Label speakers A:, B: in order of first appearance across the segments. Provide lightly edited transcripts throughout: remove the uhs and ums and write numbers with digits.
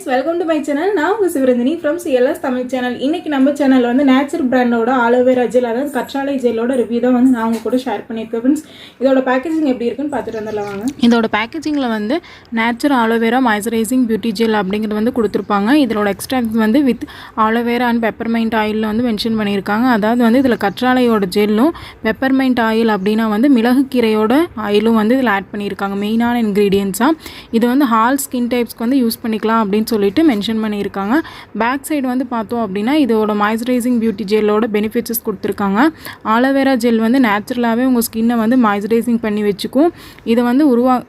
A: welcome to my channel. நான் உங்க Sivaranthini from CLS Tamil channel. இன்னைக்கு நம்ம சேனல்ல வந்து நேச்சர் பிராண்டோட ஆலோவேரா ஜெல் அதாவது கற்றாழை ஜெல்லோட ரிவ்யூ தான் வந்து நான் உங்க கூட ஷேர் பண்ணிருக்கேன் फ्रेंड्स. இதோட பேக்கேஜிங் எப்படி இருக்குன்னு பார்த்துட்டு வந்துடலாம் வாங்க. இதோட பேக்கேஜிங்ல வந்து nature aloe vera moisturizing beauty gel அப்படிங்கிறது வந்து கொடுத்திருப்பாங்க. இதோட எக்ஸ்ட்ராக்ட் வந்து வித் ஆலோவேரா அண்ட் பெப்பர்மைண்ட் ஆயில்ல வந்து மென்ஷன் பண்ணிருக்காங்க. அதாவது வந்து இதுல கற்றாழையோட ஜெல்லும் பெப்பர்மைண்ட் ஆயில் அப்படினா வந்து மிளகு கீரையோட ஆயிலும் வந்து இதுல ஆட் பண்ணிருக்காங்க. மெயினான இன்கிரிடியன்ட்ஸா இது வந்து ஆல் ஸ்கின் டைப்ஸ்க்கு வந்து யூஸ் பண்ணிக்கலாம் அப்படினு சொல்லிட்டு மென்ஷன் பண்ணிருக்காங்க. பேக் சைடு வந்து பார்த்தோம் அப்படினா இதோட மாய்ஸ்சரைசிங் பியூட்டி ஜெல்லோட பெனிஃபிட்ஸ் கொடுத்திருக்காங்க. ஆலோவேரா ஜெல் வந்து நேச்சுரலாவே உங்க ஸ்கின்னை வந்து மாய்ஸ்சரைசிங் பண்ணி வெச்சுக்கும். இது வந்து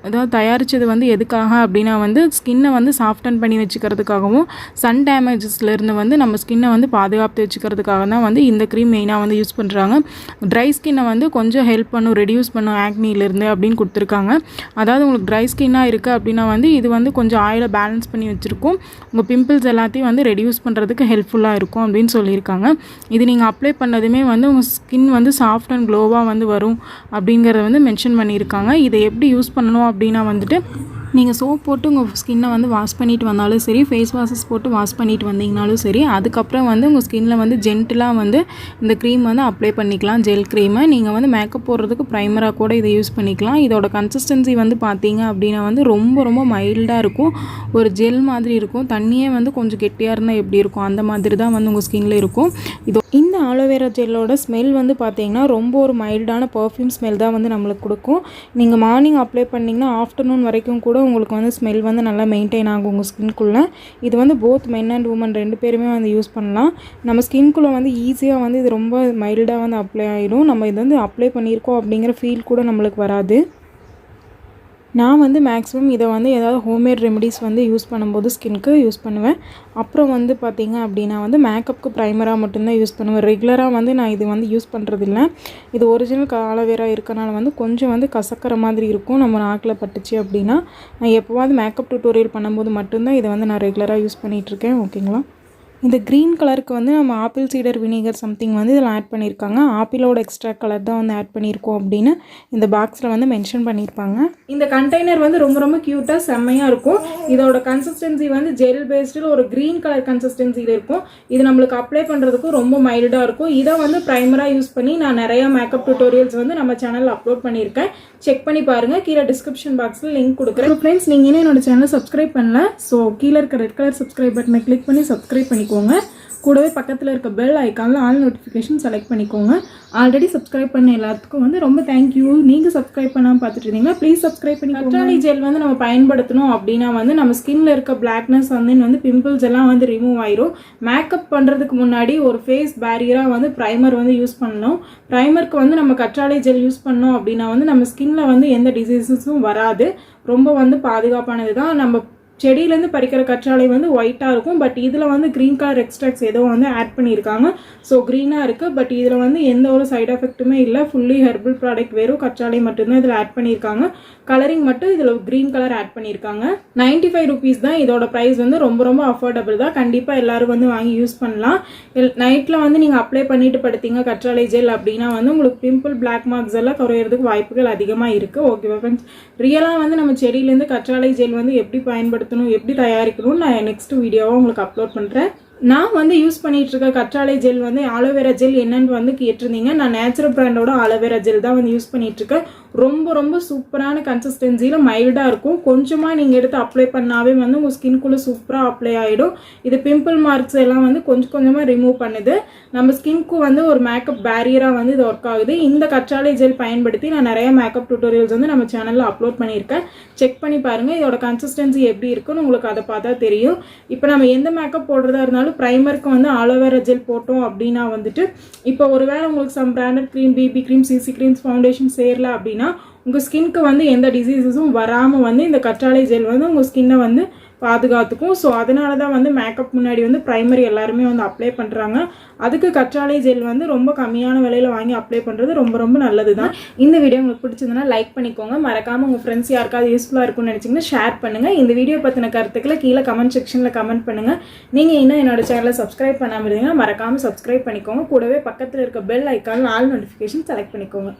A: அதாவது தயாரிச்சது வந்து எதுக்காக அப்படினா வந்து ஸ்கின்னை வந்து சாஃப்டன் பண்ணி வெச்சுக்கிறதுக்காகவும் சன் டேமேஜஸ்ல இருந்து வந்து நம்ம ஸ்கின்னை வந்து பாதுகாத்து வெச்சுக்கிறதுக்காக தான் வந்து இந்த க்ரீம் மெயினா வந்து யூஸ் பண்றாங்க. ட்ரை ஸ்கின்னை வந்து கொஞ்சம் ஹெல்ப் பண்ணும், ரெடியூஸ் பண்ணும் ஆக்னில இருந்து அப்படினு கொடுத்திருக்காங்க. அதாவது உங்களுக்கு ட்ரை ஸ்கின்னா இருக்கு அப்படினா வந்து இது வந்து கொஞ்சம் ஆயிலை பேலன்ஸ் பண்ணி வச்சிருக்கும். உங்க பிம்பிள்ஸ் எல்லாத்தையும் வந்து ரெடியூஸ் பண்றதுக்கு ஹெல்ப்ஃபுல்லா இருக்கும் அப்படினு சொல்லிருக்காங்க. இது நீங்க அப்ளை பண்ணதுமே வந்து உங்க ஸ்கின் வந்து சாஃப்ட் அண்ட் க்ளோவா வந்து வரும் அப்படிங்கறத வந்து மென்ஷன் பண்ணிருக்காங்க. இதை எப்படி யூஸ் பண்ணனும் அப்படினா வந்துட்டு நீங்கள் சோப் போட்டு உங்கள் ஸ்கின்னை வந்து வாஷ் பண்ணிட்டு வந்தாலும் சரி, ஃபேஸ் வாஷஸ் போட்டு வாஷ் பண்ணிட்டு வந்தீங்கனாலும் சரி, அதுக்கப்புறம் வந்து உங்கள் ஸ்கின்னில் வந்து ஜென்டிலாக வந்து இந்த க்ரீம் வந்து அப்ளை பண்ணிக்கலாம். ஜெல் க்ரீமை நீங்கள் வந்து மேக்கப் போடுறதுக்கு ப்ரைமராக கூட இதை யூஸ் பண்ணிக்கலாம். இதோட கன்சிஸ்டன்சி வந்து பார்த்தீங்க அப்படின்னா வந்து ரொம்ப மைல்டாக இருக்கும். ஒரு ஜெல் மாதிரி இருக்கும். தண்ணியே வந்து கொஞ்சம் கெட்டியாக இருந்தால் எப்படி இருக்கும் அந்த மாதிரி தான் வந்து உங்கள் ஸ்கின்னில் இருக்கும். இந்த ஆலோவேரா ஜெல்லோட ஸ்மெல் வந்து பார்த்தீங்கன்னா ரொம்ப ஒரு மைல்டான பர்ஃப்யூம் ஸ்மெல் தான் வந்து நம்மளுக்கு கொடுக்கும். நீங்கள் மார்னிங் அப்ளை பண்ணிங்கன்னா ஆஃப்டர்நூன் வரைக்கும் கூட உங்களுக்கு வந்து ஸ்மெல் வந்து நல்லா மெயின்டைன் ஆகும் உங்கள் ஸ்கின்குள்ளே. இது வந்து போத் மென் அண்ட் உமன் ரெண்டு பேருமே வந்து யூஸ் பண்ணலாம். நம்ம ஸ்கின்குள்ளே வந்து ஈஸியாக வந்து இது ரொம்ப மைல்டாக வந்து அப்ளை ஆகிடும். நம்ம இது வந்து அப்ளை பண்ணியிருக்கோம் அப்படிங்கிற ஃபீல் கூட நம்மளுக்கு வராது. நான் வந்து மேக்ஸிமம் இதை வந்து ஏதாவது ஹோம்மேட் ரெமெடிஸ் வந்து யூஸ் பண்ணும்போது ஸ்கின்க்கு யூஸ் பண்ணுவேன். அப்புறம் வந்து பார்த்திங்க அப்படின்னா வந்து மேக்கப்புக்கு ப்ரைமராக மட்டும்தான் யூஸ் பண்ணுவேன். ரெகுலராக வந்து நான் இது வந்து யூஸ் பண்ணுறதில்ல. இது ஒரிஜினல் ஆலோவேரா இருக்கனால வந்து கொஞ்சம் வந்து கசக்கிற மாதிரி இருக்கும். நம்ம நாக்கில் பட்டுச்சு அப்படின்னா நான் எப்போவாவது மேக்கப் டியூட்டோரியல் பண்ணும்போது மட்டும்தான் இதை வந்து நான் ரெகுலராக யூஸ் பண்ணிகிட்ருக்கேன். ஓகேங்களா? இந்த க்ரீன் கலருக்கு வந்து நம்ம ஆப்பிள் சீடர் வினிகர் சம்திங் வந்து இதில் ஆட் பண்ணியிருக்காங்க. ஆப்பிளோட எக்ஸ்ட்ரா கலர் தான் வந்து ஆட் பண்ணியிருக்கோம் அப்படின்னு இந்த பாக்ஸில் வந்து மென்ஷன் பண்ணியிருப்பாங்க. இந்த கண்டெய்னர் வந்து ரொம்ப க்யூட்டாக செம்மையாக இருக்கும். இதோட கன்சிஸ்டன்சி வந்து ஜெல் பேஸ்டில் ஒரு க்ரீன் கலர் கன்சிஸ்டன்சியில் இருக்கும். இது நம்மளுக்கு அப்ளை பண்ணுறதுக்கும் ரொம்ப மைல்டாக இருக்கும். இதை வந்து ப்ரைமராக யூஸ் பண்ணி நான் நிறையா மேக்கப் டியூட்டோரியல்ஸ் வந்து நம்ம சேனலில் அப்லோட் பண்ணியிருக்கேன். செக் பண்ணி பாருங்கள். கீழே டிஸ்கிரிப்ஷன் பாக்ஸில் லிங்க் கொடுக்குறேன். ஃப்ரெண்ட்ஸ், நீங்கள் இன்னும் என்னோட சேனலை சப்ஸ்கிரைப் பண்ணல, ஸோ கீழே இருக்க ரெட் கலர் சப்ஸ்கிரைப் பட்டனை கிளிக் பண்ணி சப்ஸ்கிரைப் பண்ணிக்கோங்க. கூடவே பக்கத்தில் இருக்க பெல் ஐக்கானில் ஆல் நோட்டிஃபிகேஷன் செலக்ட் பண்ணிக்கோங்க. ஆல்ரெடி சப்ஸ்கிரைப் பண்ண எல்லாத்துக்கும் வந்து ரொம்ப தேங்க்யூ. நீங்கள் சப்ஸ்கிரைப் பண்ணாமல் பார்த்துட்டு இருந்தீங்கன்னா ப்ளீஸ் சப்ஸ்கிரைப் பண்ணி. கற்றாழை ஜெல் வந்து நம்ம பயன்படுத்தணும் அப்படின்னா வந்து நம்ம ஸ்கின்ல இருக்க பிளாக்னஸ் வந்து பிம்பிள்ஸ் எல்லாம் வந்து ரிமூவ் ஆயிரும். மேக்கப் பண்ணுறதுக்கு முன்னாடி ஒரு ஃபேஸ் பேரியராக வந்து ப்ரைமர் வந்து யூஸ் பண்ணணும். ப்ரைமருக்கு வந்து நம்ம கற்றாழை ஜெல் யூஸ் பண்ணோம் அப்படின்னா வந்து நம்ம ஸ்கின்ல வந்து எந்த டிசீசஸும் வராது. ரொம்ப வந்து பாதுகாப்பானது தான். நம்ம செடியிலேருந்து பறிக்கிற கற்றாழை வந்து ஒயிட்டாக இருக்கும். பட் இதில் வந்து க்ரீன் கலர் எக்ஸ்ட்ராக்ட்ஸ் ஏதோ வந்து ஆட் பண்ணியிருக்காங்க. ஸோ க்ரீனாக இருக்குது. பட் இதில் வந்து எந்த ஒரு சைட் எஃபெக்ட்டுமே இல்லை. ஃபுல்லி ஹெர்பல் ப்ராடக்ட், வெறும் கற்றாழை மட்டும்தான் இதில் ஆட் பண்ணியிருக்காங்க. கலரிங் மட்டும் இதில் க்ரீன் கலர் ஆட் பண்ணியிருக்காங்க. 95 ருபீஸ் தான் இதோட ப்ரைஸ். வந்து ரொம்ப அஃபோர்டபுள் தான். கண்டிப்பாக எல்லாரும் வந்து வாங்கி யூஸ் பண்ணலாம். நைட்டில் வந்து நீங்கள் அப்ளை பண்ணிட்டு படுத்தீங்க கற்றாழை ஜெல் அப்படின்னா வந்து உங்களுக்கு பிம்பிள் பிளாக் மார்க்ஸ் எல்லாம் குறையிறதுக்கு வாய்ப்புகள் அதிகமாக இருக்குது. ஓகேவா ஃப்ரெண்ட்ஸ்? ரியலாக வந்து நம்ம செடியிலேருந்து கற்றாழை ஜெல் வந்து எப்படி பயன்படுத்த எப்படி தயாரிக்கணும் நான் நெக்ஸ்ட் வீடியோவை உங்களுக்கு அப்லோட் பண்றேன். நான் வந்து யூஸ் பண்ணிட்டு இருக்க கற்றாழை ஜெல் வந்து ஆலோவேரா ஜெல் என்னன்னு வந்து கேட்டிருந்தீங்க. நான் நேச்சுரல் பிராண்டோட ஆலோவேரா ஜெல் தான் வந்து யூஸ் பண்ணிட்டு இருக்கேன். ரொம்ப சூப்பரான கன்சிஸ்டன்சியில் மைல்டாக இருக்கும். கொஞ்சமாக நீங்கள் எடுத்து அப்ளை பண்ணாவே வந்து உங்கள் ஸ்கின்குள்ளே சூப்பராக அப்ளை ஆகிடும். இது பிம்பிள் மார்க்ஸ் எல்லாம் வந்து கொஞ்சமாக ரிமூவ் பண்ணுது. நம்ம ஸ்கின்க்கு வந்து ஒரு மேக்கப் பேரியராக வந்து இது ஒர்க் ஆகுது. இந்த கற்றாழை ஜெல் பயன்படுத்தி நான் நிறைய மேக்கப் டியூட்டோரியல்ஸ் வந்து நம்ம சேனலில் அப்லோட் பண்ணியிருக்கேன். செக் பண்ணி பாருங்கள். இதோட கன்சிஸ்டன்சி எப்படி இருக்குன்னு உங்களுக்கு அதை பார்த்தா தெரியும். இப்போ நம்ம எந்த மேக்கப் போடுறதா இருந்தாலும் ப்ரைமருக்கு வந்து ஆலோவேரா ஜெல் போட்டோம் அப்படின்னா வந்துட்டு இப்போ ஒருவேளை உங்களுக்கு some branded cream, BB cream, CC creams, foundation சேரல அப்படின்னா உங்கள் ஸ்கின்க்கு வந்து எந்த டிசீசஸும் வராமல் வந்து இந்த கற்றாழை ஜெல் வந்து உங்கள் ஸ்கின்னை வந்து பாதுகாத்துக்கும். ஸோ அதனால தான் வந்து மேக்கப் முன்னாடி வந்து ப்ரைமரி எல்லாருமே வந்து அப்ளை பண்ணுறாங்க. அதுக்கு கற்றாழை ஜெல் வந்து ரொம்ப கம்மியான விலையில் வாங்கி அப்ளை பண்ணுறது ரொம்ப நல்லது தான். இந்த வீடியோ உங்களுக்கு பிடிச்சிருந்தனா லைக் பண்ணிக்கோங்க. மறக்காமல் உங்கள் ஃப்ரெண்ட்ஸ் யாருக்காவது யூஸ்ஃபுல்லாக இருக்கும்னு நினச்சிங்கன்னா ஷேர் பண்ணுங்கள். இந்த வீடியோ பற்றின கருத்துக்களை கீழே கமெண்ட் செக்ஷனில் கமெண்ட் பண்ணுங்கள். நீங்கள் இன்னும் என்னோட சேனலை சப்ஸ்கிரைப் பண்ணாமல் இருந்தீங்கன்னா மறக்காமல் சப்ஸ்கிரைப் பண்ணிக்கோங்க. கூடவே பக்கத்தில் இருக்க பெல் ஐக்கானில் ஆல் நோட்டிஃபிகேஷன் செலக்ட் பண்ணிக்கோங்க.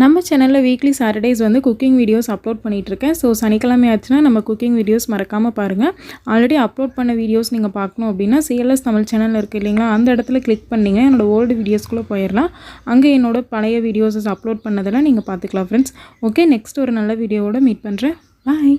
A: நம்ம சேனலில் வீக்லி சாட்டர்டேஸ் வந்து குக்கிங் வீடியோஸ் அப்லோட் பண்ணிகிட்ருக்கேன். ஸோ சனிக்கிழமை ஆச்சுன்னா நம்ம குக்கிங் வீடியோஸ் மறக்காமல் பாருங்கள். ஆல்ரெடி அப்லோட் பண்ண வீடியோஸ் நீங்கள் பார்க்கணும் அப்படின்னா சிஎல்எஸ் தமிழ் சேனல் இருக்குது இல்லைங்களா, அந்த இடத்துல கிளிக் பண்ணிங்க என்னோடய ஓல்டு வீடியோஸ்குள்ளே போயிடலாம். அங்கே என்னோடய பழைய வீடியோஸஸ் அப்லோட் பண்ணதெல்லாம் நீங்கள் பார்த்துக்கலாம் ஃப்ரெண்ட்ஸ். ஓகே, நெக்ஸ்ட் ஒரு நல்ல வீடியோவோட மீட் பண்ணுறேன். பாய்.